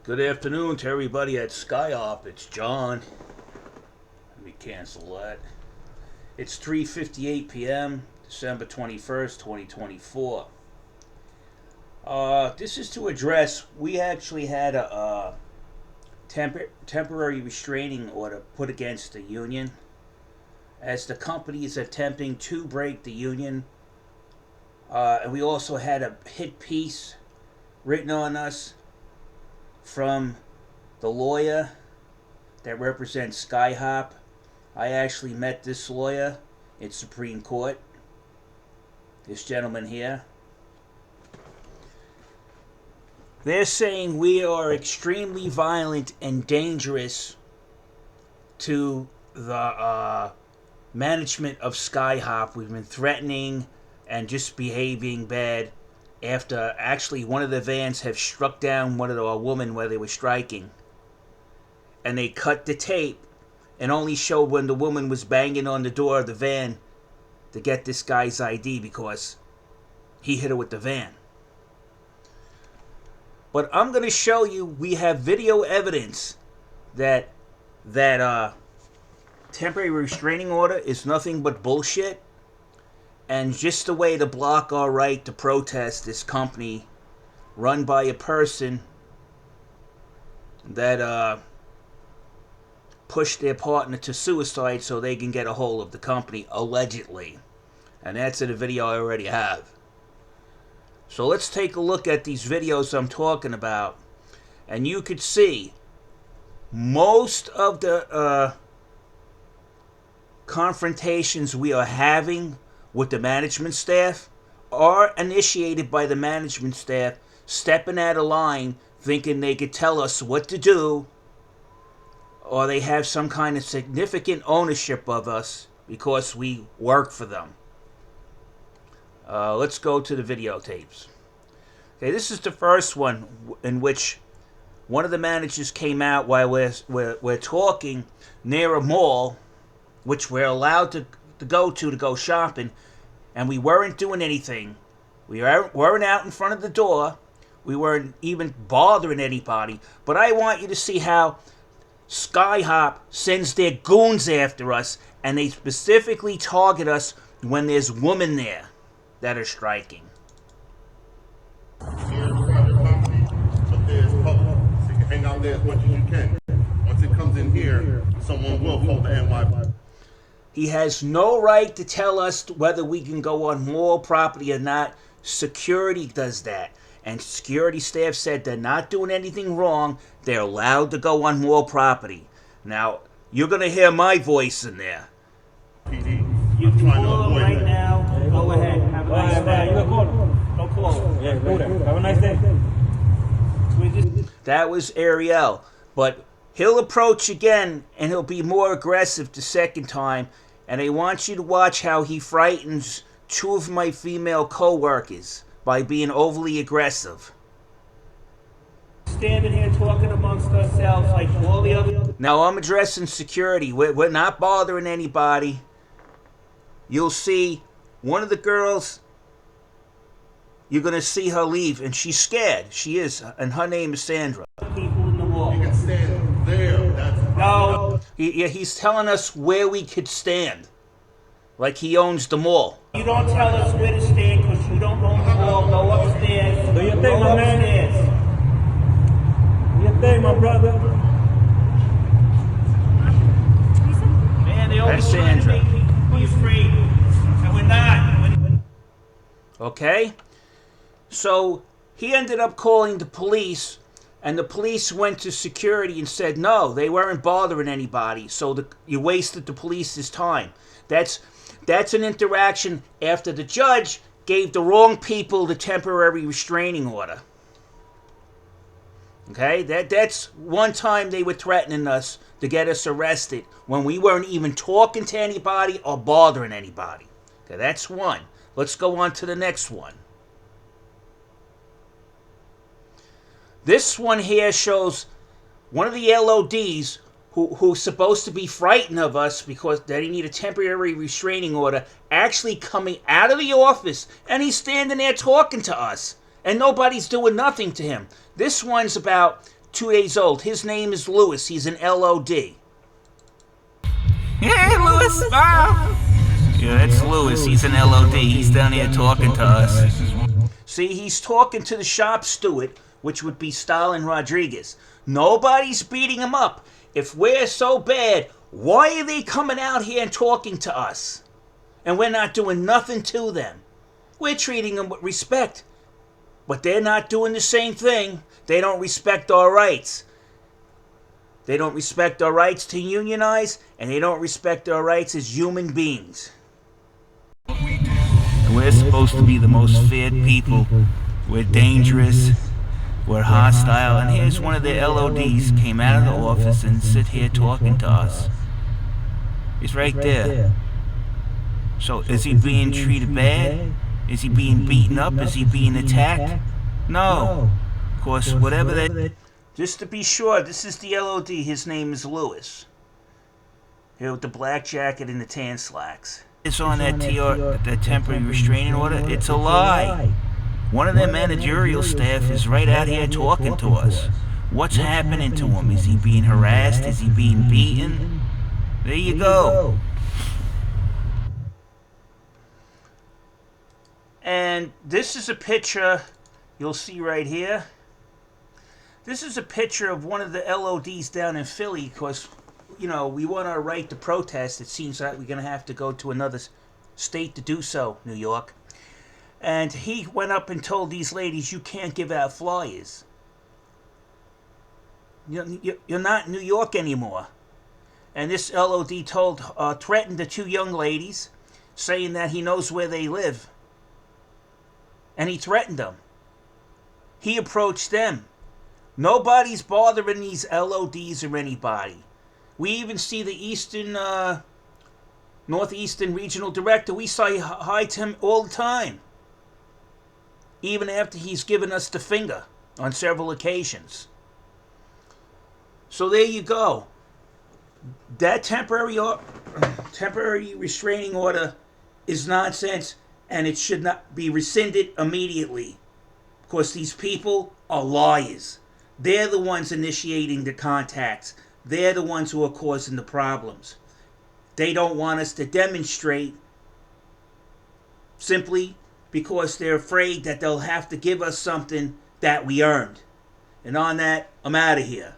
Good afternoon to everybody at Skyhop. It's John. Let me cancel that. It's 3:58 p.m., December 21st, 2024. This is to address, we actually had a temporary restraining order put against the union as the company is attempting to break the union. And we also had a hit piece written on us from the lawyer that represents Skyhop. I actually met this lawyer in Supreme Court. This gentleman here. They're saying we are extremely violent and dangerous to the management of Skyhop. We've been threatening and just behaving bad after actually one of the vans have struck down one of our women where they were striking. And they cut the tape and only showed when the woman was banging on the door of the van to get this guy's ID because he hit her with the van. But I'm going to show you, we have video evidence that temporary restraining order is nothing but bullshit and just a way to block our right to protest this company run by a person that pushed their partner to suicide so they can get a hold of the company, allegedly. And that's in a video I already have. So let's take a look at these videos I'm talking about. And you could see most of the confrontations we are having with the management staff are initiated by the management staff stepping out of line thinking they could tell us what to do, or they have some kind of significant ownership of us because we work for them. Let's go to the videotapes. Okay, this is the first one in which one of the managers came out while we're talking near a mall, which we're allowed to go shopping, and we weren't doing anything. We weren't out in front of the door. We weren't even bothering anybody. But I want you to see how Skyhop sends their goons after us, and they specifically target us when there's women there that are striking. Here's private property, but there's public, so you can hang out there as much as you can. Once it comes in here, someone will call the NY. He has no right to tell us whether we can go on mall property or not. Security does that. And security staff said they're not doing anything wrong. They're allowed to go on mall property. Now, you're going to hear my voice in there. PD. You can call him right now. Go ahead. Have a nice day. You call him. Don't call him. Yeah, go there. Have a nice day. That was Ariel. But he'll approach again, and he'll be more aggressive the second time. And I want you to watch how he frightens two of my female co-workers by being overly aggressive. Standing here talking amongst ourselves like all the other... Now, I'm addressing security. We're not bothering anybody. You'll see one of the girls, you're going to see her leave, and she's scared. She is, and her name is Sandra. People in the wall. You can stand there. No. He's telling us where we could stand. Like he owns the mall. You don't tell us where to stand because you don't own the mall. Go upstairs. Do your thing, my man. Do your thing, my brother. Man, they always trying to make people free. And we're not. Okay? So he ended up calling the police. And the police went to security and said, no, they weren't bothering anybody. So you wasted the police's time. That's an interaction after the judge gave the wrong people the temporary restraining order. Okay? That's one time they were threatening us to get us arrested when we weren't even talking to anybody or bothering anybody. Okay, that's one. Let's go on to the next one. This one here shows one of the LODs who's supposed to be frightened of us because they need a temporary restraining order actually coming out of the office, and he's standing there talking to us. and nobody's doing nothing to him. This one's about 2 days old. His name is Lewis. He's an LOD. Hey, Lewis. Yeah, that's Lewis. He's an LOD. He's down here talking to us. See, he's talking to the shop steward, which would be Stalin Rodriguez. Nobody's beating him up. If we're so bad, why are they coming out here and talking to us? And we're not doing nothing to them. We're treating them with respect. But they're not doing the same thing. They don't respect our rights. They don't respect our rights to unionize, and they don't respect our rights as human beings. We're supposed to be the most feared people. We're dangerous. We're hostile. And here's one of the LODs came out of the office and sit here talking to us. He's right there. So is he being treated bad? Is he being beaten up? Is he being attacked? No. Of course, whatever that... Just to be sure, this is the LOD. His name is Lewis. Here with the black jacket and the tan slacks. It's on that temporary restraining order. It's a lie. One of their managerial staff is right out here talking to us. What's happening to him? Is he being harassed? Is he being beaten? There you go. And this is a picture you'll see right here. This is a picture of one of the LODs down in Philly because, you know, we want our right to protest. It seems like we're going to have to go to another state to do so, New York. And he went up and told these ladies, you can't give out flyers. You're not in New York anymore. And this LOD threatened the 2 young ladies, saying that he knows where they live. And he threatened them. He approached them. Nobody's bothering these LODs or anybody. We even see the Northeastern Regional Director. We say hi to him all the time. Even after he's given us the finger on several occasions. So there you go. That temporary restraining order is nonsense, and it should not be rescinded immediately. Because these people are liars. They're the ones initiating the contacts. They're the ones who are causing the problems. They don't want us to demonstrate simply because they're afraid that they'll have to give us something that we earned. And on that, I'm out of here.